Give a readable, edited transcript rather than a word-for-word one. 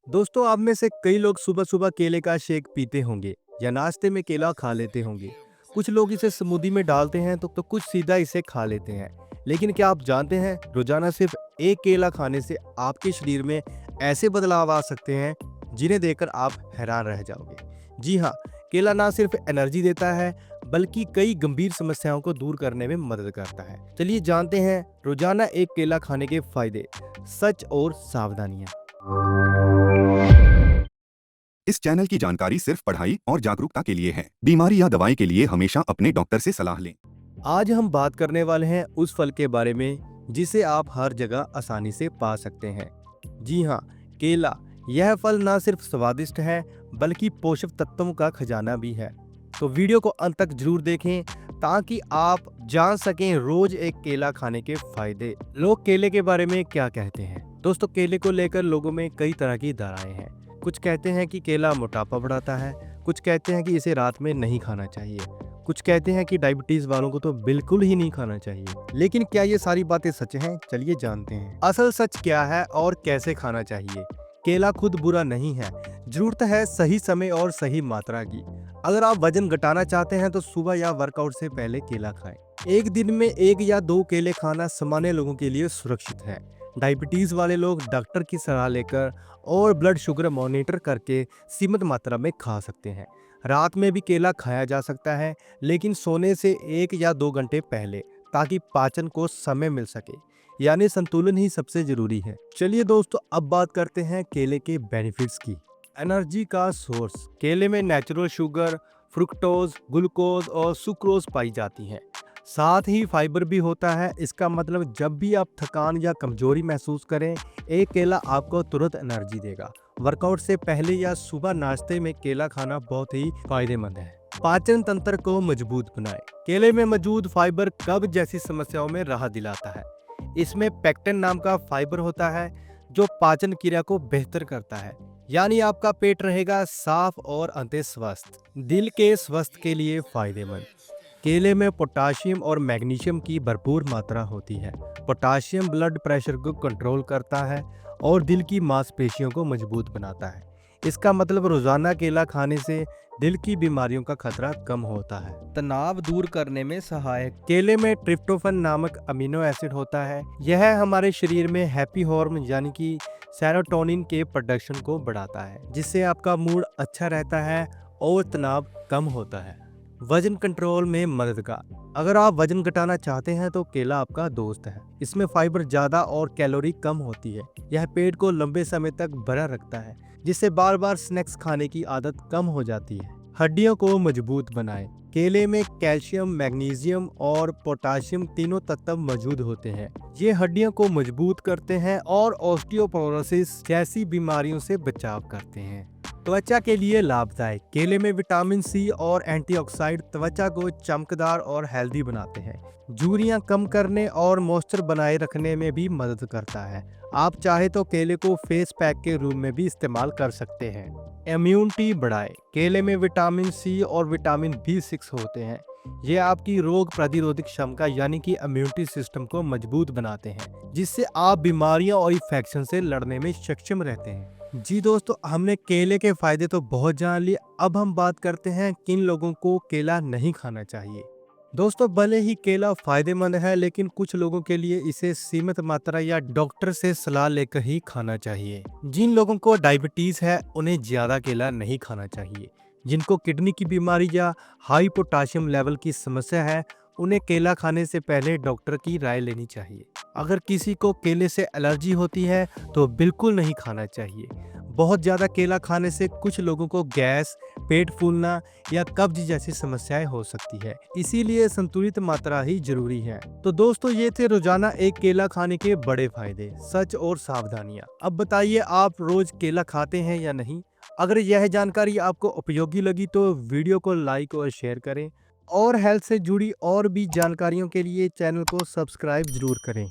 दोस्तों, आप में से कई लोग सुबह सुबह केले का शेक पीते होंगे या नाश्ते में केला खा लेते होंगे। कुछ लोग इसे स्मूदी में डालते हैं तो कुछ सीधा इसे खा लेते हैं। लेकिन क्या आप जानते हैं, रोजाना सिर्फ एक केला खाने से आपके शरीर में ऐसे बदलाव आ सकते हैं जिन्हें देखकर आप हैरान रह जाओगे। जी हाँ, केला ना सिर्फ एनर्जी देता है बल्कि कई गंभीर समस्याओं को दूर करने में मदद करता है। चलिए जानते हैं रोजाना एक केला खाने के फायदे, सच और सावधानियां। इस चैनल की जानकारी सिर्फ पढ़ाई और जागरूकता के लिए है। बीमारी या दवाई के लिए हमेशा अपने डॉक्टर से सलाह लें। आज हम बात करने वाले हैं उस फल के बारे में जिसे आप हर जगह आसानी से पा सकते हैं। जी हाँ, केला। यह फल ना सिर्फ स्वादिष्ट है बल्कि पोषक तत्वों का खजाना भी है। तो वीडियो को अंत तक जरूर देखें ताकि आप जान सकें रोज एक केला खाने के फायदे। लोग केले के बारे में क्या कहते हैं? दोस्तों, केले को लेकर लोगों में कई तरह की धारणाएं हैं। कुछ कहते हैं कि केला मोटापा बढ़ाता है, कुछ कहते हैं कि इसे रात में नहीं खाना चाहिए, कुछ कहते हैं कि डायबिटीज वालों को तो बिल्कुल ही नहीं खाना चाहिए। लेकिन क्या ये सारी बातें सच हैं? चलिए जानते हैं असल सच क्या है और कैसे खाना चाहिए। केला खुद बुरा नहीं है, जरूरत है सही समय और सही मात्रा की। अगर आप वजन घटाना चाहते हैं तो सुबह या वर्कआउट से पहले केला खाएं। एक दिन में 1 या 2 केले खाना सामान्य लोगों के लिए सुरक्षित है। डायबिटीज वाले लोग डॉक्टर की सलाह लेकर और ब्लड शुगर मॉनिटर करके सीमित मात्रा में खा सकते हैं। रात में भी केला खाया जा सकता है, लेकिन सोने से 1 या 2 घंटे पहले, ताकि पाचन को समय मिल सके। यानी संतुलन ही सबसे जरूरी है। चलिए दोस्तों, अब बात करते हैं केले के बेनिफिट्स की। एनर्जी का सोर्स। केले में नेचुरल शुगर, फ्रुक्टोज, ग्लूकोज और सुक्रोज पाई जाती है। साथ ही फाइबर भी होता है। इसका मतलब जब भी आप थकान या कमजोरी महसूस करें, एक केला आपको तुरंत एनर्जी देगा। वर्कआउट से पहले या सुबह नाश्ते में केला खाना बहुत ही फायदेमंद है। पाचन तंत्र को मजबूत बनाए। केले में मौजूद फाइबर कब्ज जैसी समस्याओं में राहत दिलाता है। इसमें पेक्टिन नाम का फाइबर होता है जो पाचन क्रिया को बेहतर करता है। यानी आपका पेट रहेगा साफ और अंत स्वस्थ। दिल के स्वास्थ्य के लिए फायदेमंद। केले में पोटाशियम और मैग्नीशियम की भरपूर मात्रा होती है। पोटाशियम ब्लड प्रेशर को कंट्रोल करता है और दिल की मांसपेशियों को मजबूत बनाता है। इसका मतलब रोजाना केला खाने से दिल की बीमारियों का खतरा कम होता है। तनाव दूर करने में सहायक। केले में ट्रिप्टोफन नामक अमीनो एसिड होता है। यह हमारे शरीर में हैप्पी हार्मोन यानी कि सेरोटोनिन के प्रोडक्शन को बढ़ाता है, जिससे आपका मूड अच्छा रहता है और तनाव कम होता है। वजन कंट्रोल में मददगार। अगर आप वजन घटाना चाहते हैं तो केला आपका दोस्त है। इसमें फाइबर ज्यादा और कैलोरी कम होती है। यह पेट को लंबे समय तक भरा रखता है, जिससे बार बार स्नैक्स खाने की आदत कम हो जाती है। हड्डियों को मजबूत बनाए। केले में कैल्शियम, मैग्नीशियम और पोटाशियम तीनों तत्व मौजूद होते हैं। ये हड्डियों को मजबूत करते हैं और ऑस्टियोपोरोसिस जैसी बीमारियों से बचाव करते हैं। त्वचा के लिए लाभदायक। केले में विटामिन सी और एंटीऑक्सीडेंट त्वचा को चमकदार और हेल्दी बनाते हैं। झुर्रियां कम करने और मॉइस्चर बनाए रखने में भी मदद करता है। आप चाहे तो केले को फेस पैक के रूप में भी इस्तेमाल कर सकते हैं। इम्यूनिटी बढ़ाए। केले में विटामिन सी और विटामिन B6 होते हैं। ये आपकी रोग प्रतिरोधक क्षमता यानी कि इम्यूनिटी सिस्टम को मजबूत बनाते हैं, जिससे आप बीमारियों और इन्फेक्शन से लड़ने में सक्षम रहते हैं। जी दोस्तों, हमने केले के फायदे तो बहुत जान लिए। अब हम बात करते हैं किन लोगों को केला नहीं खाना चाहिए। दोस्तों, भले ही केला फायदेमंद है, लेकिन कुछ लोगों के लिए इसे सीमित मात्रा या डॉक्टर से सलाह लेकर ही खाना चाहिए। जिन लोगों को डायबिटीज है उन्हें ज्यादा केला नहीं खाना चाहिए। जिनको किडनी की बीमारी या हाई पोटाशियम लेवल की समस्या है, उन्हें केला खाने से पहले डॉक्टर की राय लेनी चाहिए। अगर किसी को केले से एलर्जी होती है तो बिल्कुल नहीं खाना चाहिए। बहुत ज़्यादा केला खाने से कुछ लोगों को गैस, पेट फूलना या कब्ज जैसी समस्याएं हो सकती है। इसीलिए संतुलित मात्रा ही जरूरी है। तो दोस्तों, ये थे रोजाना एक केला खाने के बड़े फायदे, सच और सावधानियां। अब बताइए, आप रोज केला खाते हैं या नहीं? अगर यह जानकारी आपको उपयोगी लगी तो वीडियो को लाइक और शेयर करें और हेल्थ से जुड़ी और भी जानकारियों के लिए चैनल को सब्सक्राइब जरूर करें।